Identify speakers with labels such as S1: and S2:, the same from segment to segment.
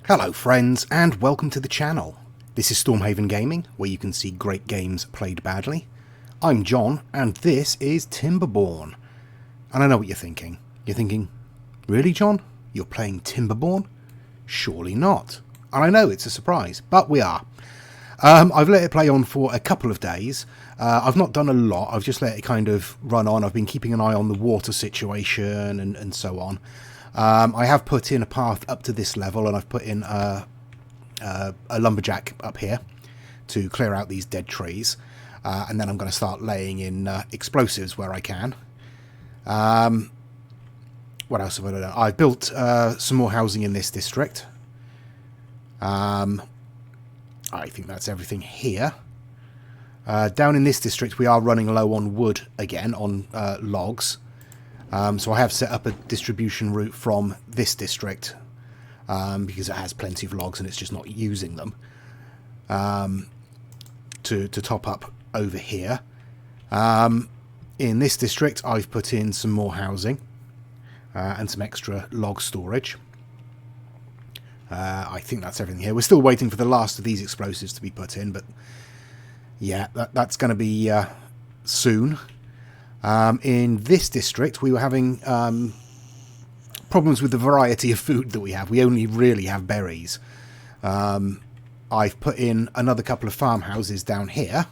S1: Hello friends, and welcome to the channel. This is Stormhaven Gaming, where you can see great games played badly. I'm John, and this is Timberborn. And I know what you're thinking. You're thinking, really John? You're playing Timberborn? Surely not. And I know it's a surprise, but we are. I've let it play on for a couple of days. I've not done a lot, I've just let it kind of run on. I've been keeping an eye on the water situation and so on. I have put in a path up to this level, and I've put in a lumberjack up here to clear out these dead trees. And then I'm going to start laying in explosives where I can. What else have I done? I built some more housing in this district. I think that's everything here. Down in this district we are running low on wood again, on logs. So I have set up a distribution route from this district because it has plenty of logs and it's just not using them to top up over here. In this district I've put in some more housing and some extra log storage. I think that's everything here. We're still waiting for the last of these explosives to be put in, but yeah, that's going to be soon. In this district, we were having problems with the variety of food that we have. We only really have berries. I've put in another couple of farmhouses down here.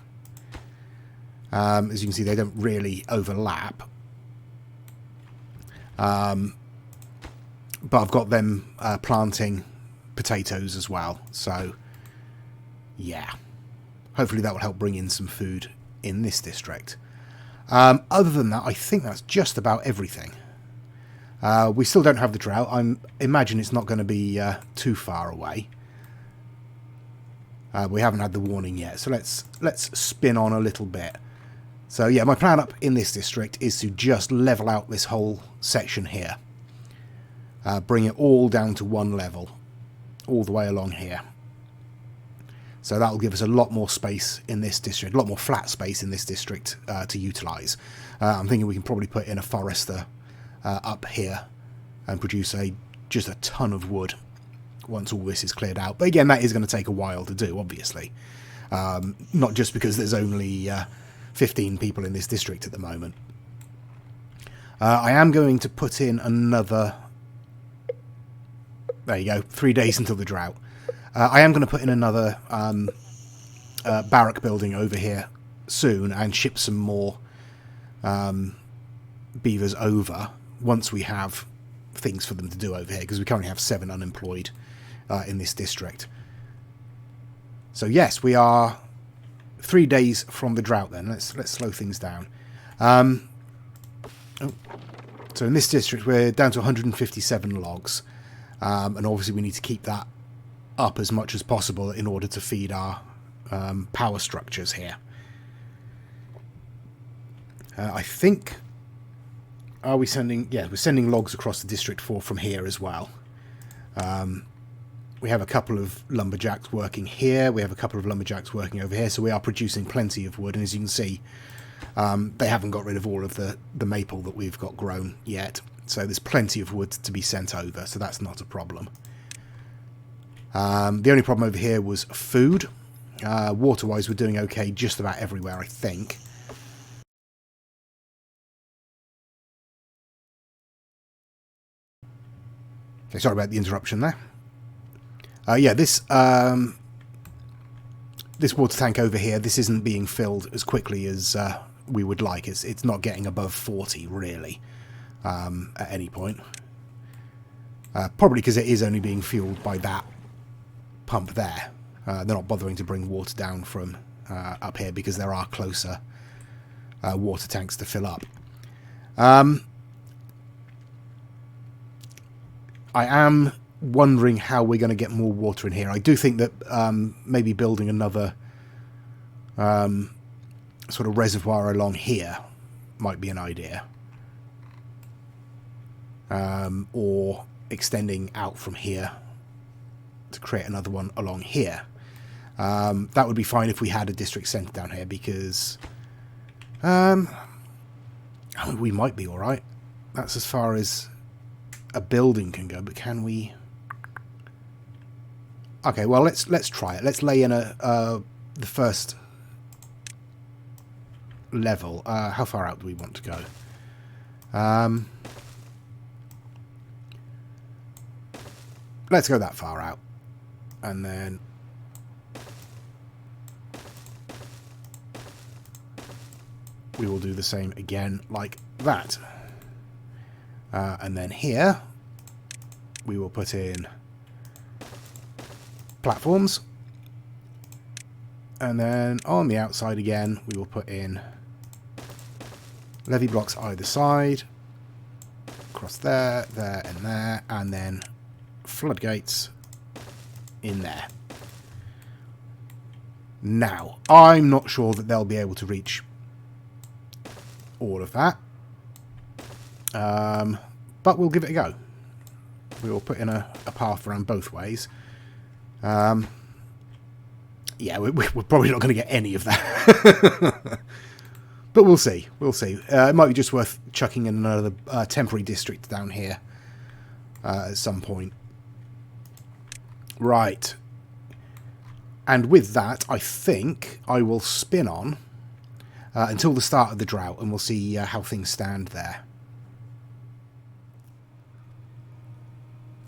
S1: As you can see, they don't really overlap. But I've got them planting potatoes as well. So, yeah. Hopefully that will help bring in some food in this district. Other than that, I think that's just about everything. We still don't have the drought. I imagine it's not going to be too far away. We haven't had the warning yet, so let's spin on a little bit. So yeah, my plan up in this district is to just level out this whole section here. Bring it all down to one level, all the way along here. So that will give us a lot more space in this district, a lot more flat space in this district to utilise. I'm thinking we can probably put in a forester up here and produce just a ton of wood once all this is cleared out. But again, that is going to take a while to do, obviously. Not just because there's only 15 people in this district at the moment. I am going to put in another... There you go, 3 days until the drought. I am going to put in another barrack building over here soon and ship some more beavers over once we have things for them to do over here, because we currently have 7 unemployed in this district. So yes, we are 3 days from the drought then. Let's slow things down. So in this district we're down to 157 logs, and obviously we need to keep that up as much as possible in order to feed our power structures here. I think... Are we sending... Yeah, we're sending logs across the district from here as well. We have a couple of lumberjacks working here. We have a couple of lumberjacks working over here. So we are producing plenty of wood. And as you can see, they haven't got rid of all of the maple that we've got grown yet. So there's plenty of wood to be sent over. So that's not a problem. The only problem over here was food. Water-wise, we're doing okay just about everywhere, I think. Okay, sorry about the interruption there. Yeah, this water tank over here, this isn't being filled as quickly as we would like. It's not getting above 40, really, at any point. Probably because it is only being fueled by that pump there. They're not bothering to bring water down from up here because there are closer water tanks to fill up. I am wondering how we're going to get more water in here. I do think that maybe building another sort of reservoir along here might be an idea. Or extending out from here to create another one along here. That would be fine if we had a district centre down here, because we might be alright. That's as far as a building can go, but can we... Okay, well, let's try it. Let's lay in the first level. How far out do we want to go? Let's go that far out. And then we will do the same again like that. And then here we will put in platforms. And then on the outside again, we will put in levee blocks either side. Across there, there, and there. And then floodgates in there. Now, I'm not sure that they'll be able to reach all of that. But we'll give it a go. We will put in a path around both ways. Yeah, we're probably not going to get any of that. But we'll see. We'll see. It might be just worth chucking in another temporary district down here at some point. Right. And with that, I think I will spin on until the start of the drought, and we'll see how things stand there.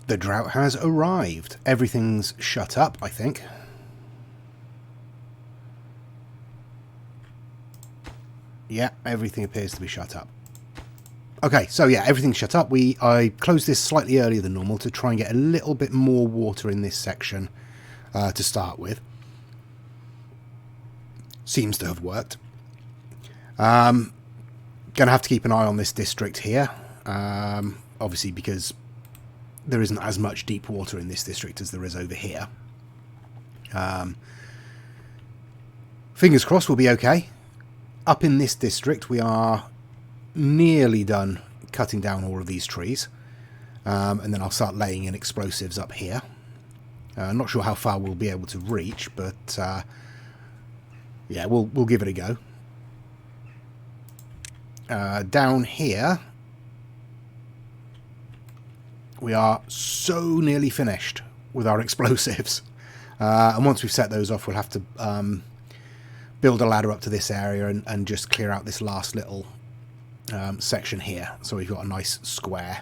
S1: The drought has arrived. Everything's shut up, I think. Yeah, everything appears to be shut up. Okay, so yeah, everything's shut up. I closed this slightly earlier than normal to try and get a little bit more water in this section to start with. Seems to have worked. Gonna have to keep an eye on this district here. Obviously because there isn't as much deep water in this district as there is over here. Fingers crossed we'll be okay. Up in this district we are nearly done cutting down all of these trees. And then I'll start laying in explosives up here. Not sure how far we'll be able to reach, but yeah, we'll give it a go. Down here we are so nearly finished with our explosives. And once we've set those off, we'll have to build a ladder up to this area and just clear out this last little section here. So we've got a nice square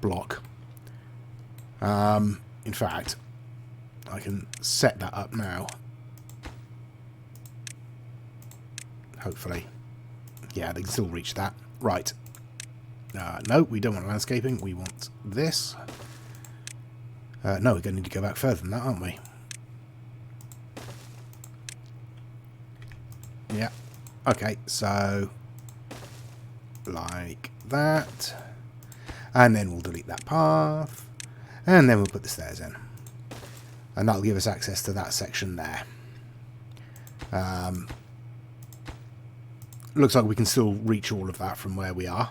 S1: block. In fact, I can set that up now. Hopefully. Yeah, they can still reach that. Right. No, we don't want landscaping. We want this. No, we're going to need to go back further than that, aren't we? Yeah. Okay, so like that. And then we'll delete that path. And then we'll put the stairs in. And that'll give us access to that section there. Looks like we can still reach all of that from where we are.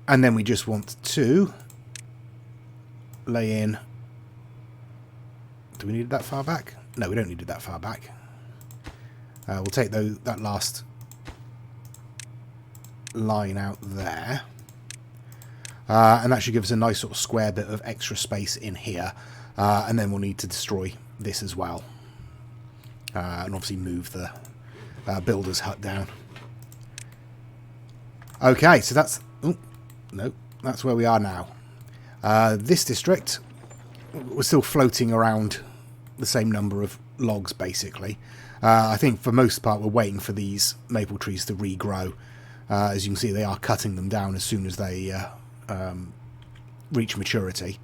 S1: And then we just want to lay in... Do we need it that far back? No, we don't need it that far back. We'll take that last line out there. And that should give us a nice sort of square bit of extra space in here. And then we'll need to destroy this as well. And obviously move the builder's hut down. Okay, so that's... Oh, no, that's where we are now. This district, we're still floating around the same number of logs, basically. I think for most part we're waiting for these maple trees to regrow. As you can see, they are cutting them down as soon as they reach maturity.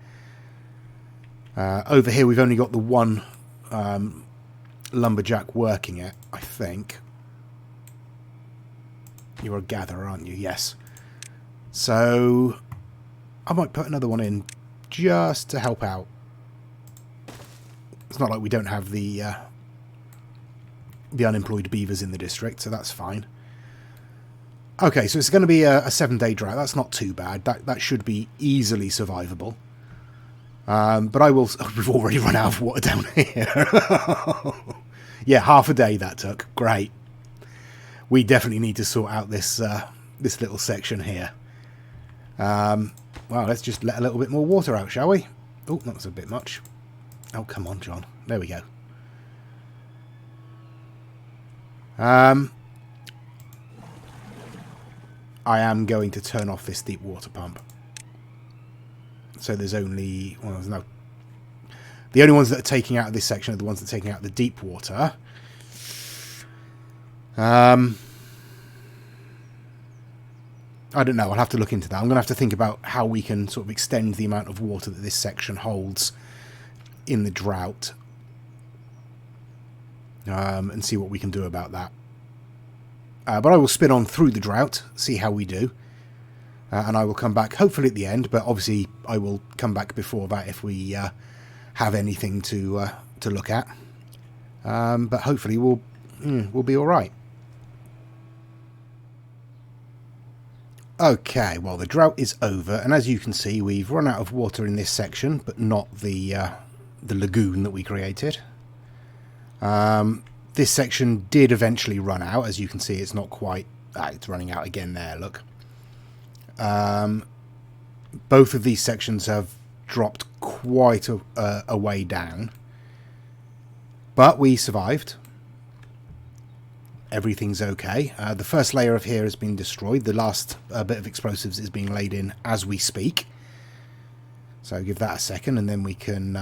S1: Over here we've only got the one lumberjack working it, I think. You're a gatherer, aren't you? Yes. So I might put another one in just to help out. It's not like we don't have the unemployed beavers in the district, so that's fine. Okay, so it's going to be a 7-day drought. That's not too bad. That should be easily survivable. But I will... Oh, we've already run out of water down here. Yeah, half a day that took. Great. We definitely need to sort out this this little section here. Well, let's just let a little bit more water out, shall we? Oh, that was a bit much. Oh, come on, John. There we go. I am going to turn off this deep water pump. So there's only... Well, there's no... The only ones that are taking out of this section are the ones that are taking out the deep water. I don't know. I'll have to look into that. I'm going to have to think about how we can sort of extend the amount of water that this section holds in the drought. And see what we can do about that. But I will spin on through the drought, see how we do. And I will come back, hopefully at the end, but obviously I will come back before that if we have anything to look at. But hopefully we'll be all right. Okay, well, the drought is over, and as you can see, we've run out of water in this section, but not the lagoon that we created. This section did eventually run out. As you can see, it's not quite... it's running out again there, look. Both of these sections have dropped quite a way down. But we survived. Everything's okay. The first layer of here has been destroyed. The last bit of explosives is being laid in as we speak. So give that a second and then we can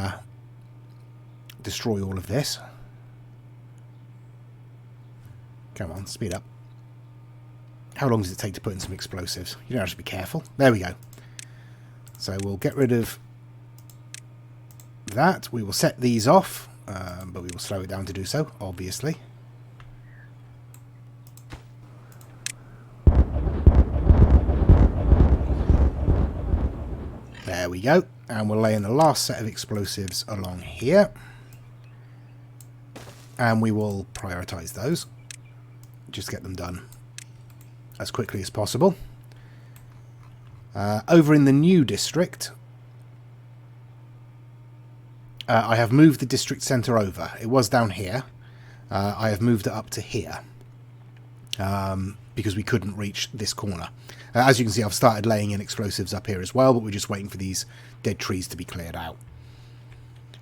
S1: destroy all of this. Come on, speed up. How long does it take to put in some explosives? You don't have to be careful. There we go. So we'll get rid of that. We will set these off, but we will slow it down to do so, obviously. There we go. And we'll lay in the last set of explosives along here. And we will prioritise those. Just get them done as quickly as possible. Over in the new district, I have moved the district centre over. It was down here. I have moved it up to here because we couldn't reach this corner. As you can see, I've started laying in explosives up here as well, but we're just waiting for these dead trees to be cleared out.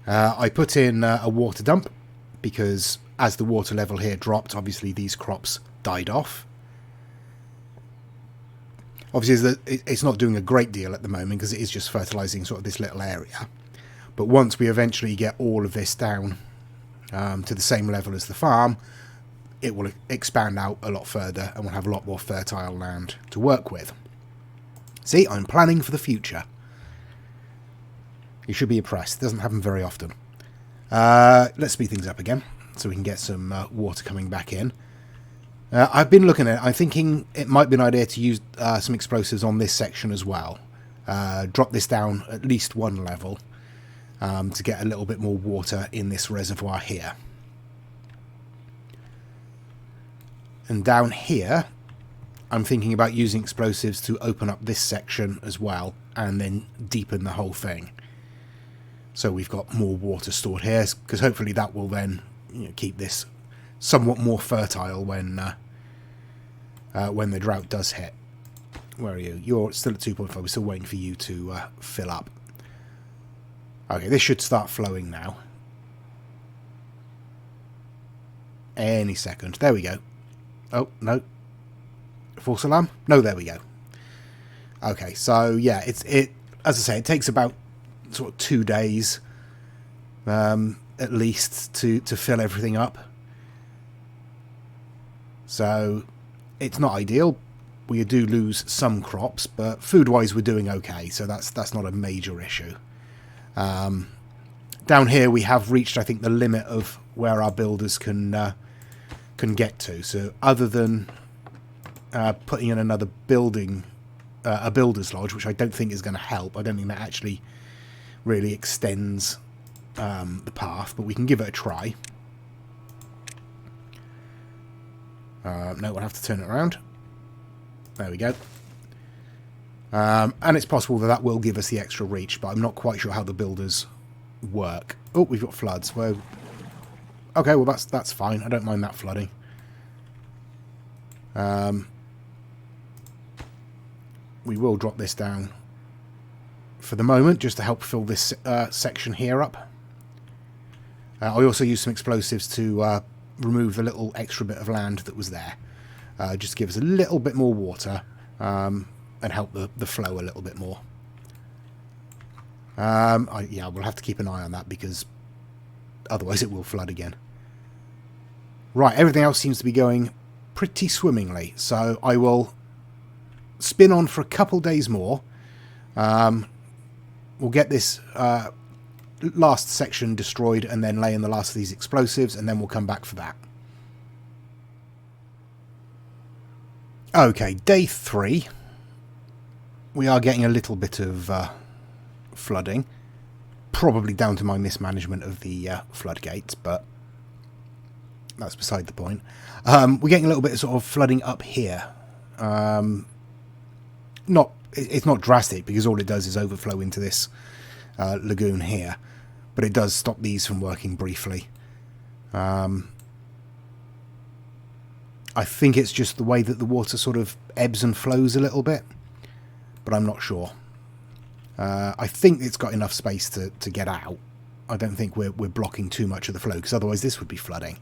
S1: I put in a water dump because as the water level here dropped, obviously these crops died off. Obviously, it's not doing a great deal at the moment because it is just fertilising sort of this little area. But once we eventually get all of this down to the same level as the farm, it will expand out a lot further and we'll have a lot more fertile land to work with. See, I'm planning for the future. You should be impressed. It doesn't happen very often. Let's speed things up again so we can get some water coming back in. I've been looking at it. I'm thinking it might be an idea to use some explosives on this section as well. Drop this down at least one level to get a little bit more water in this reservoir here. And down here, I'm thinking about using explosives to open up this section as well and then deepen the whole thing. So we've got more water stored here, because hopefully that will then keep this somewhat more fertile when the drought does hit. Where are you? You're still at 2.5. We're still waiting for you to fill up. Okay, this should start flowing now. Any second. There we go. Oh, no. False alarm? No, there we go. Okay, so yeah, as I say, it takes about sort of 2 days at least to fill everything up. So it's not ideal. We do lose some crops, but food-wise we're doing okay, so that's not a major issue. Down here we have reached, I think, the limit of where our builders can get to. So other than putting in another building, a builder's lodge, which I don't think is going to help. I don't think that actually really extends the path, but we can give it a try. No, we'll have to turn it around. There we go. And it's possible that will give us the extra reach, but I'm not quite sure how the builders work. Oh, we've got floods. Well, okay, well that's fine. I don't mind that flooding. We will drop this down for the moment, just to help fill this section here up. I also used some explosives to remove the little extra bit of land that was there. Just to give us a little bit more water and help the flow a little bit more. Yeah, we'll have to keep an eye on that because otherwise it will flood again. Right, everything else seems to be going pretty swimmingly, so I will spin on for a couple days more. We'll get this last section destroyed and then lay in the last of these explosives, and then we'll come back for that. Okay, day 3. We are getting a little bit of flooding. Probably down to my mismanagement of the floodgates, but that's beside the point. We're getting a little bit of sort of flooding up here. It's not drastic because all it does is overflow into this lagoon here, but it does stop these from working briefly. I think it's just the way that the water sort of ebbs and flows a little bit, but I'm not sure. I think it's got enough space to get out. I don't think we're blocking too much of the flow, because otherwise this would be flooding.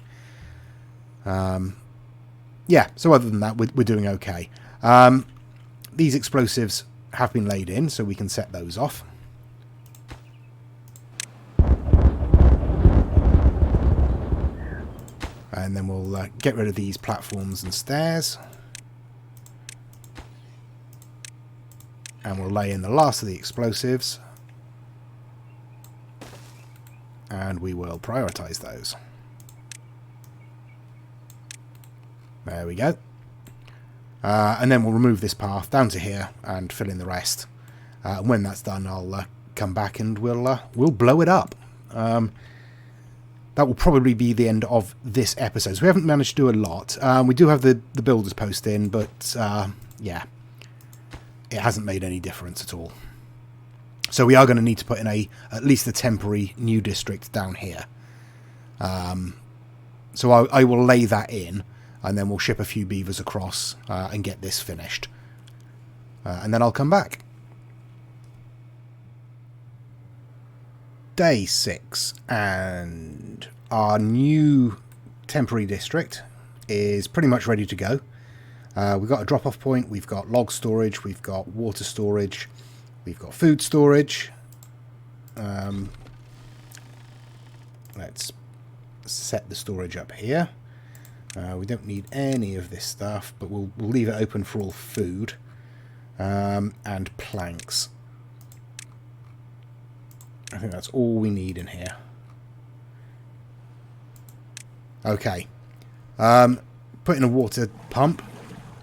S1: Yeah, so other than that, we're doing okay. These explosives have been laid in, so we can set those off. And then we'll get rid of these platforms and stairs. And we'll lay in the last of the explosives. And we will prioritise those. There we go. And then we'll remove this path down to here and fill in the rest. And when that's done, I'll come back and we'll blow it up. That will probably be the end of this episode. So we haven't managed to do a lot. We do have the builders post in, but yeah, it hasn't made any difference at all. So we are going to need to put in at least a temporary new district down here. So I will lay that in, and then we'll ship a few beavers across and get this finished. And then I'll come back. Day 6, and our new temporary district is pretty much ready to go. We've got a drop-off point, we've got log storage, we've got water storage, we've got food storage. Let's set the storage up here. We don't need any of this stuff, but we'll leave it open for all food and planks. I think that's all we need in here. Okay. Put in a water pump.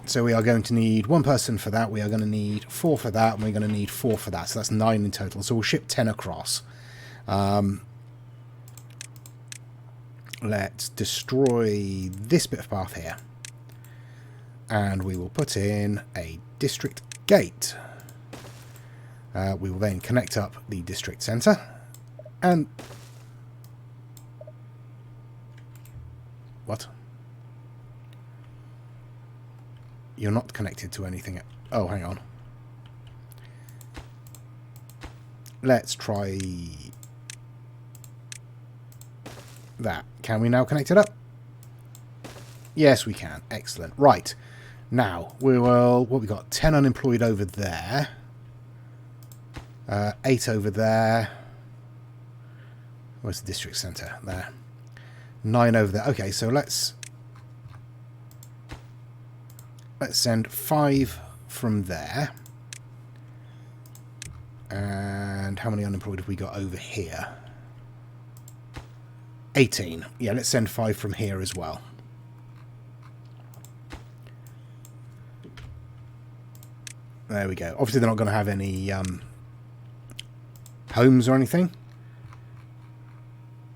S1: So we are going to need 1 person for that. We are going to need 4 for that. And we're going to need 4 for that. So that's 9 in total. So we'll ship 10 across. Let's destroy this bit of path here. And we will put in a district gate. We will then connect up the district centre. And... what? You're not connected to anything. Oh, hang on. Let's try that. Can we now connect it up? Yes, we can. Excellent. Right. Now, we will... what we got? 10 unemployed over there. 8 over there. Where's the district centre? There. 9 over there. Okay, so let's send 5 from there. And how many unemployed have we got over here? 18. Yeah, let's send 5 from here as well. There we go. Obviously, they're not going to have any homes or anything.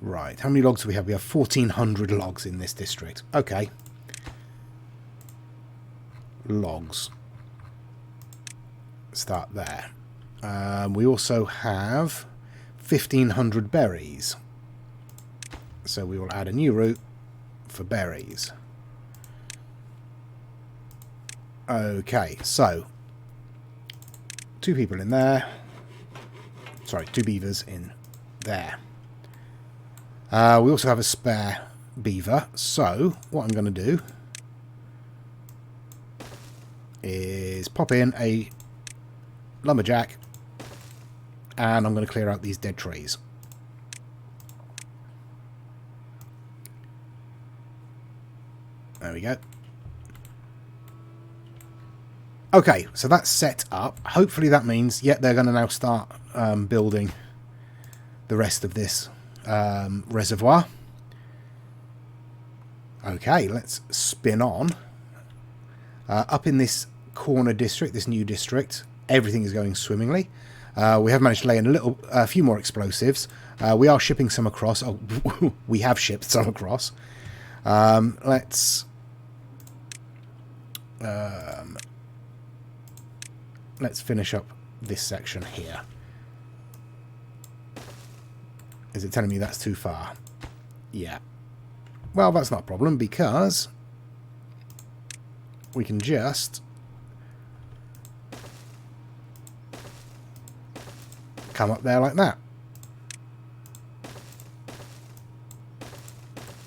S1: Right. How many logs do we have? We have 1,400 logs in this district. Okay. Logs. Start there. We also have 1,500 berries. So we will add a new route for berries. Okay, so 2 people in there. Sorry, 2 beavers in there. We also have a spare beaver, so what I'm going to do is pop in a lumberjack, and I'm going to clear out these dead trees. There we go. Okay, so that's set up. Hopefully that means, yeah, they're going to now start building the rest of this reservoir. Okay, let's spin on. Up in this corner district, this new district, everything is going swimmingly. We have managed to lay in a few more explosives. We are shipping some across. Oh, we have shipped some across. Let's finish up this section here. Is it telling me that's too far? Yeah. Well, that's not a problem, because we can just come up there like that.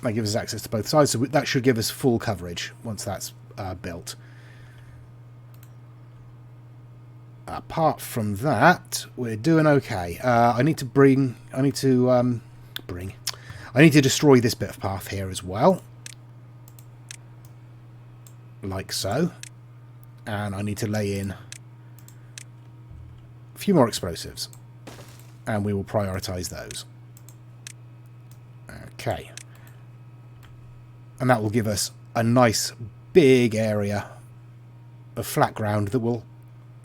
S1: That gives us access to both sides, so that should give us full coverage once that's built. Apart from that, we're doing okay. I need to destroy this bit of path here as well, like so, and I need to lay in a few more explosives, and we will prioritize those. Okay, and that will give us a nice big area of flat ground that will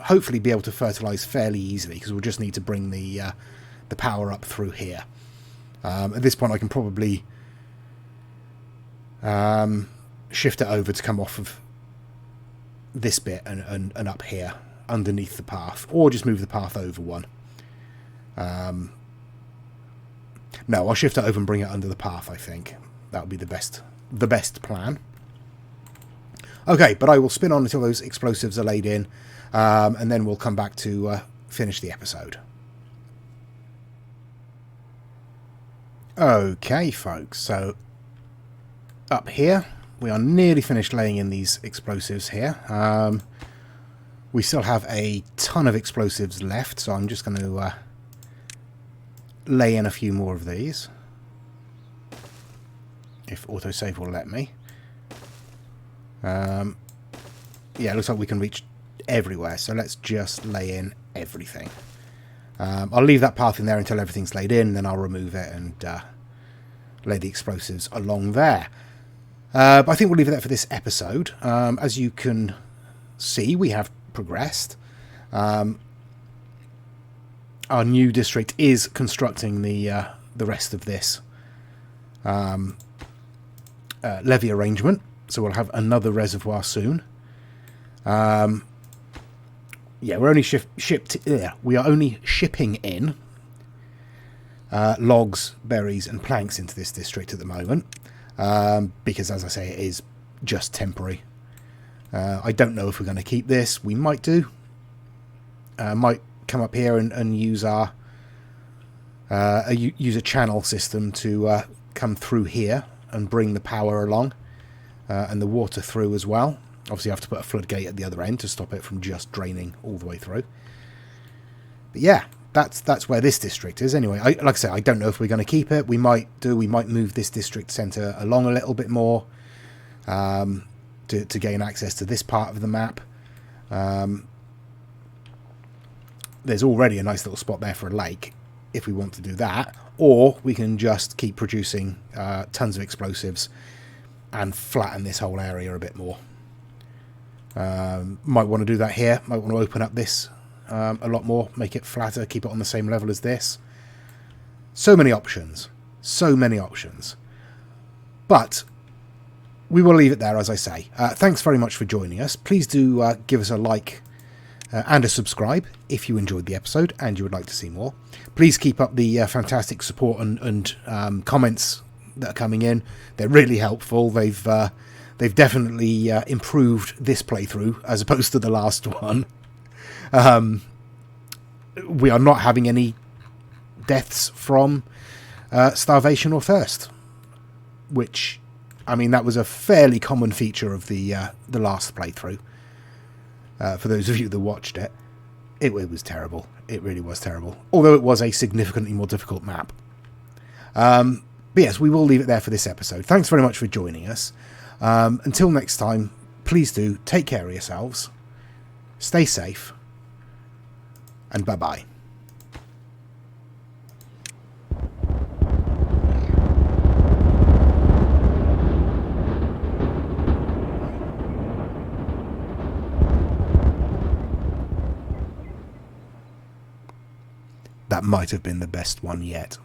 S1: hopefully be able to fertilize fairly easily, because we'll just need to bring the power up through here. At this point I can probably shift it over to come off of this bit and up here underneath the path, or just move the path over one. No, I'll shift it over and bring it under the path. I think that would be the best plan. Okay, but I will spin on until those explosives are laid in, and then we'll come back to finish the episode. Okay, folks, so up here we are nearly finished laying in these explosives here. We still have a ton of explosives left, so I'm just going to lay in a few more of these, if autosave will let me. Yeah, it looks like we can reach everywhere, so let's just lay in everything. I'll leave that path in there until everything's laid in, then I'll remove it and lay the explosives along there. But I think we'll leave it there for this episode. As you can see, we have progressed. Our new district is constructing the rest of this levee arrangement, so we'll have another reservoir soon. Yeah, we're only we are only shipping in logs, berries, and planks into this district at the moment, because, as I say, it is just temporary. I don't know if we're going to keep this. We might do. Might come up here and use our use a channel system to come through here and bring the power along, and the water through as well. Obviously, I have to put a floodgate at the other end to stop it from just draining all the way through. But yeah, that's where this district is. Anyway, like I say, I don't know if we're going to keep it. We might do. We might move this district centre along a little bit more to gain access to this part of the map. There's already a nice little spot there for a lake, if we want to do that. Or we can just keep producing tons of explosives and flatten this whole area a bit more. Might want to do that here. Might want to open up this a lot more, make it flatter, keep it on the same level as this. So many options. So many options. But we will leave it there, as I say. Thanks very much for joining us. Please do give us a like and a subscribe if you enjoyed the episode and you would like to see more. Please keep up the fantastic support and comments that are coming in. They're really helpful. They've definitely improved this playthrough as opposed to the last one. We are not having any deaths from starvation or thirst, which, I mean, that was a fairly common feature of the last playthrough. For those of you that watched it, it was terrible. It really was terrible. Although it was a significantly more difficult map. But yes, we will leave it there for this episode. Thanks very much for joining us. Until next time, please do take care of yourselves, stay safe, and bye-bye. That might have been the best one yet.